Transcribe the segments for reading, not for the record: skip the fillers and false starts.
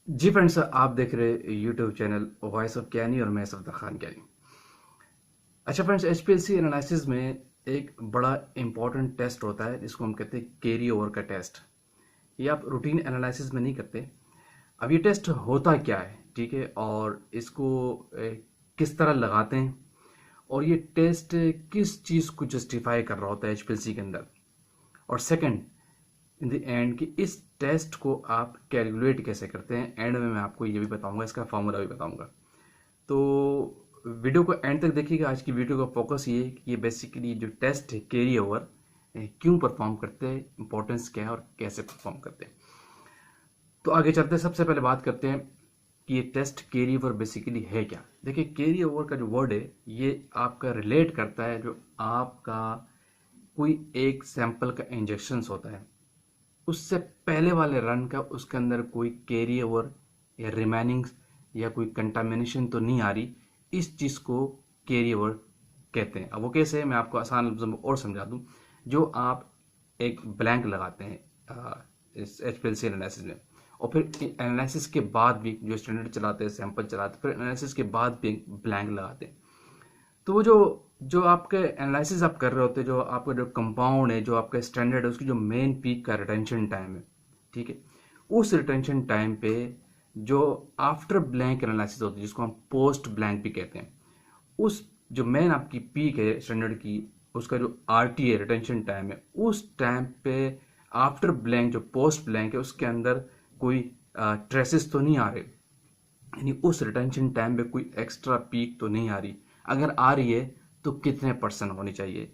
जी friends, आप देख रहे यूट्यूब चैनल वॉइस ऑफ कैनी और मैं सफदर खान कैनी। अच्छा फ्रेंड्स, एचपीएलसी एनालिसिस में एक बड़ा इंपॉर्टेंट टेस्ट होता है जिसको हम कहते हैं कैरी ओवर का टेस्ट। ये आप रूटीन एनालिसिस में नहीं करते। अब ये टेस्ट होता क्या है, ठीक है, और इसको किस तरह लगाते हैं, और ये टेस्ट किस चीज़ को जस्टिफाई कर रहा होता है एचपीएलसी के अंदर। और सेकंड, इन द एंड कि इस टेस्ट को आप कैलकुलेट कैसे करते हैं, एंड में मैं आपको ये भी बताऊंगा, इसका फॉर्मूला भी बताऊंगा। तो वीडियो को एंड तक देखिएगा। आज की वीडियो का फोकस ये है कि ये बेसिकली जो टेस्ट है कैरी ओवर क्यों परफॉर्म करते हैं, इंपॉर्टेंस क्या है और कैसे परफॉर्म करते हैं। तो आगे चलते हैं, सबसे पहले बात करते हैं कि ये टेस्ट कैरी ओवर बेसिकली है क्या। देखिए, कैरी ओवर का जो वर्ड है ये आपका रिलेट करता है जो आपका कोई एक सैंपल का इंजेक्शन होता है, उससे पहले वाले रन का उसके अंदर कोई कैरी ओवर या रिमेनिंग या कोई कंटामिनेशन तो नहीं आ रही। इस चीज़ को कैरी ओवर कहते हैं। अब वो कैसे है, मैं आपको आसान लफ्ज़ों में और समझा दूं। जो आप एक ब्लैंक लगाते हैं इस एचपीएलसी एनालिसिस में, और फिर एनालिसिस के बाद भी जो स्टैंडर्ड चलाते हैं, सैंपल चलाते हैं, फिर एनालिसिस के बाद भी ब्लैंक लगाते हैं, तो वो जो जो आपके एनालिसिस आप कर रहे होते हैं, जो आपका जो कंपाउंड है, जो आपका स्टैंडर्ड है, उसकी जो मेन पीक का रिटेंशन टाइम है, ठीक है, उस रिटेंशन टाइम पे जो आफ्टर ब्लैंक एनालिसिस होती है, जिसको हम पोस्ट ब्लैंक भी कहते हैं, उस जो मेन आपकी पीक है स्टैंडर्ड की, उसका जो आरटी है, रिटेंशन टाइम है, उस टाइम पे आफ्टर ब्लैंक जो पोस्ट ब्लैंक है उसके अंदर कोई ट्रेसेस तो नहीं आ रहे, यानी उस रिटेंशन टाइम पे कोई एक्स्ट्रा पीक तो नहीं आ रही। अगर आ रही है तो कितने परसेंट होनी चाहिए,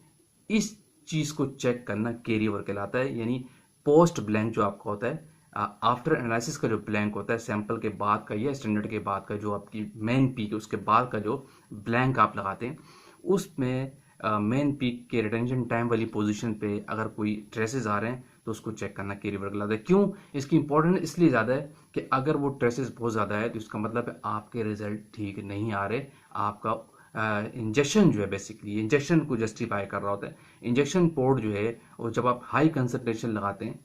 इस चीज को चेक करना कैरी ओवर कहलाता है। यानी पोस्ट ब्लैंक जो आपका होता है, आफ्टर एनालिसिस का जो ब्लैंक होता है, सैंपल के बाद का या स्टैंडर्ड के बाद का, जो आपकी मेन पीक है उसके बाद का जो ब्लैंक आप लगाते हैं, उसमें मेन पीक के रिटेंशन टाइम वाली पोजीशन पे अगर कोई ट्रेसेस आ रहे हैं तो उसको चेक करना कैरी ओवर कहलाता है। क्यों इसकी इंपॉर्टेंस इसलिए ज़्यादा है कि अगर वो ट्रेसेस बहुत ज़्यादा है तो इसका मतलब है आपके रिजल्ट ठीक नहीं आ रहे। आपका इंजेक्शन जो है बेसिकली इंजेक्शन को जस्टिफाई कर रहा होता है। इंजेक्शन पोर्ट जो है वो जब आप हाई कंसनट्रेशन लगाते हैं,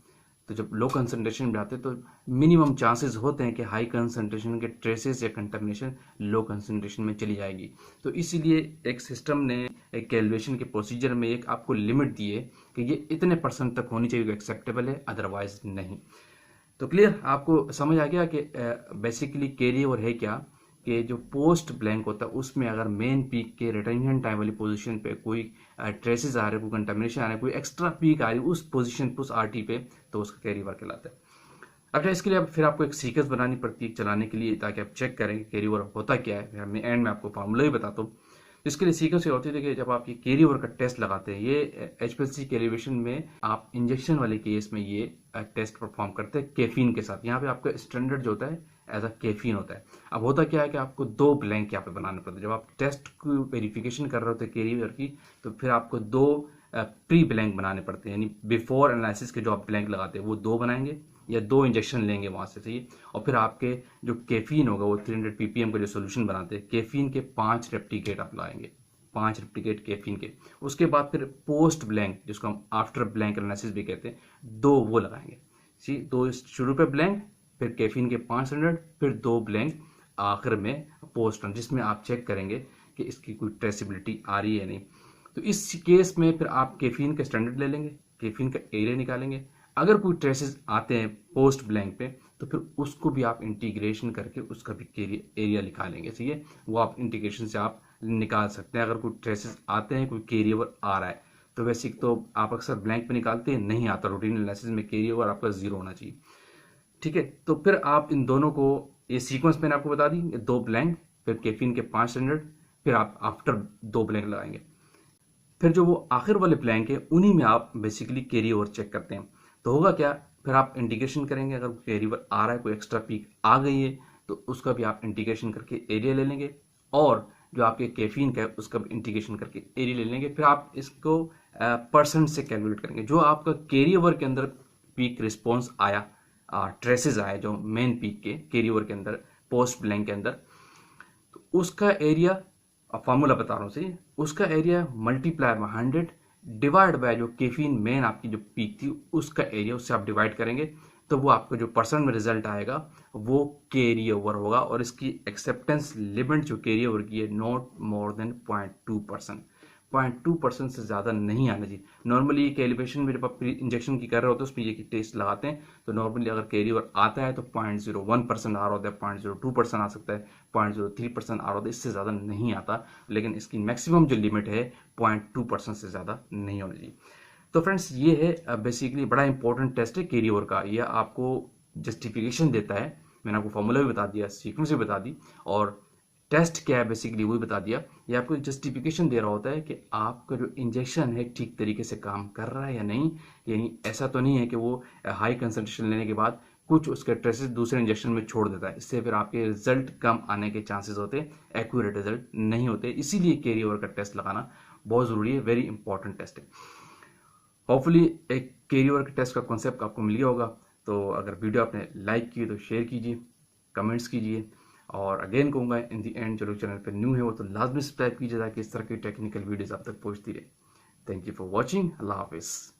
तो जब लो कंसंट्रेशन में आते हैं तो मिनिमम चांसेस होते हैं कि हाई कंसंट्रेशन के ट्रेसेस या कंटामिनेशन लो कंसंट्रेशन में चली जाएगी। तो इसीलिए एक सिस्टम ने एक कैलकुलेशन के प्रोसीजर में एक आपको लिमिट दी है कि ये इतने परसेंट तक होनी चाहिए, एक्सेप्टेबल है, अदरवाइज नहीं। तो क्लियर, आपको समझ आ गया कि बेसिकली कैरी ओवर है क्या, कि जो पोस्ट ब्लैंक होता है उसमें अगर मेन पीक के रिटेंशन टाइम वाली पोजीशन पे कोई ट्रेसेस आ रहे, कोई कंटामिनेशन आ रहा है, कोई एक्स्ट्रा पीक आ रही उस पोजीशन पे, उस आरटी पे, तो उसका कैरी ओवर कहलाता है। अच्छा, इसके लिए अब फिर आपको एक सीक्वेंस बनानी पड़ती है चलाने के लिए, ताकि आप चेक करें कि कैरी ओवर होता क्या है। फिर मैं एंड में आपको फार्मूला भी बताता हूँ। इसके लिए सीक्वेंस ये होती है कि जब आप ये कैरी ओवर का टेस्ट लगाते हैं, ये एचपीएलसी कैलिब्रेशन में आप इंजेक्शन वाले केस में ये टेस्ट परफॉर्म करते हैं कैफीन के साथ। यहाँ पे आपका स्टैंडर्ड जो होता है एज अ कैफीन होता है। अब होता क्या है कि आपको दो ब्लैंक यहाँ पे बनाने पड़ते हैं। जब आप टेस्ट की वेरिफिकेशन कर रहे होते हैं कैरी ओवर की, तो फिर आपको दो प्री ब्लैंक बनाने पड़ते हैं, यानी बिफोर एनालिसिस के जो आप ब्लैंक लगाते हैं वो दो बनाएंगे या दो इंजेक्शन लेंगे वहां से, सही है। और फिर आपके जो कैफीन होगा वो 300 ppm का जो सोल्यूशन बनाते हैं, कैफीन के 5 रेप्लिकेट आप लगाएंगे, 5 रेप्लिकेट कैफीन के। उसके बाद फिर पोस्ट ब्लैंक, जिसको हम आफ्टर ब्लैंक एनालिसिस भी कहते हैं, दो वो लगाएंगे। सी दो शुरू पे ब्लैंक, फिर कैफीन के 500, फिर दो ब्लैंक आखिर में पोस्ट, जिसमें आप चेक करेंगे कि इसकी कोई ट्रेसिबिलिटी आ रही है नहीं। तो इस केस में फिर आप कैफीन का स्टैंडर्ड ले लेंगे, कैफीन का एरिया निकालेंगे। अगर कोई ट्रेसेस आते हैं पोस्ट ब्लैंक पे, तो फिर उसको भी आप इंटीग्रेशन करके उसका भी एरिया निकालेंगे, ठीक है। वो आप इंटीग्रेशन से आप निकाल सकते हैं। अगर कोई ट्रेसेस आते हैं, कोई कैरी ओवर आ रहा है, तो वैसे तो आप अक्सर ब्लैंक पे निकालते हैं, नहीं आता रूटीन एनालिसिस में कैरी ओवर आपका जीरो होना चाहिए, ठीक है। तो फिर आप इन दोनों को, ये सीक्वेंस मैंने आपको बता दी, दो ब्लैंक, फिर कैफीन के 500, फिर आप आफ्टर दो ब्लैंक लगाएंगे। फिर जो वो आखिर वाले ब्लैंक है उन्हीं में आप बेसिकली कैरी ओवर चेक करते हैं। तो होगा क्या, फिर आप इंटीग्रेशन करेंगे। अगर कैरी ओवर आ रहा है, कोई एक्स्ट्रा पीक आ गई है, तो उसका भी आप इंटीग्रेशन करके एरिया ले लेंगे, और जो आपके कैफीन का है उसका भी इंटीग्रेशन करके एरिया ले लेंगे। फिर आप इसको परसेंट से कैलकुलेट करेंगे। जो आपका कैरी ओवर के अंदर पीक रिस्पॉन्स आया, ट्रेसेस आए जो मेन पीक के कैरी ओवर के अंदर, पोस्ट ब्लैंक के अंदर, तो उसका एरिया, अब फॉर्मूला बता रहा हूँ सही, उसका area multiply by 100 divide by जो कैफीन मेन आपकी जो पीक थी उसका एरिया, उससे आप डिवाइड करेंगे। तो वो आपका जो परसेंट में रिजल्ट आएगा वो कैरी ओवर होगा, और इसकी एक्सेप्टेंस लिमिट जो कैरी ओवर की है नॉट मोर देन 0.2%। 0.2% से ज़्यादा नहीं आना चाहिए। नॉर्मली कैलिब्रेशन में जब आप इंजेक्शन की कर रहे होते हैं उसमें ये टेस्ट लगाते हैं, तो नॉर्मली अगर कैरी ओवर आता है तो 0.01% आ रहा होता है, 0.02% आ सकता है, 0.03% आ रहा होता है, इससे ज़्यादा नहीं आता। लेकिन इसकी मैक्सिमम जो लिमिट है 0.2% से ज़्यादा नहीं होनी चाहिए। तो फ्रेंड्स ये है बेसिकली बड़ा इंपॉर्टेंट टेस्ट है कैरी ओवर का। यह आपको जस्टिफिकेशन देता है, मैंने आपको फॉर्मूला भी बता दिया, सीक्वेंस भी बता दी, और टेस्ट क्या है बेसिकली वो भी बता दिया। ये आपको जस्टिफिकेशन दे रहा होता है कि आपका जो इंजेक्शन है ठीक तरीके से काम कर रहा है या नहीं। यानी ऐसा तो नहीं है कि वो हाई कंसंट्रेशन लेने के बाद कुछ उसके ट्रेसेस दूसरे इंजेक्शन में छोड़ देता है, इससे फिर आपके रिजल्ट कम आने के चांसेस होते हैं, एक्यूरेट रिजल्ट नहीं होते। इसीलिए कैरी ओवर का टेस्ट लगाना बहुत ज़रूरी है, वेरी इंपॉर्टेंट टेस्ट है। होपफुली एक कैरी ओवर के टेस्ट का कॉन्सेप्ट आपको मिल गया होगा। तो अगर वीडियो आपने लाइक की तो शेयर कीजिए, कमेंट्स कीजिए, और अगेन कहूँगा इन दी एंड जो लोग चैनल पर न्यू है वो तो लाजमी सब्सक्राइब कीजिए ताकि इस तरह की टेक्निकल वीडियोस आप तक पहुँचती रहे। Thank you for watching. अल्लाह हाफिज़।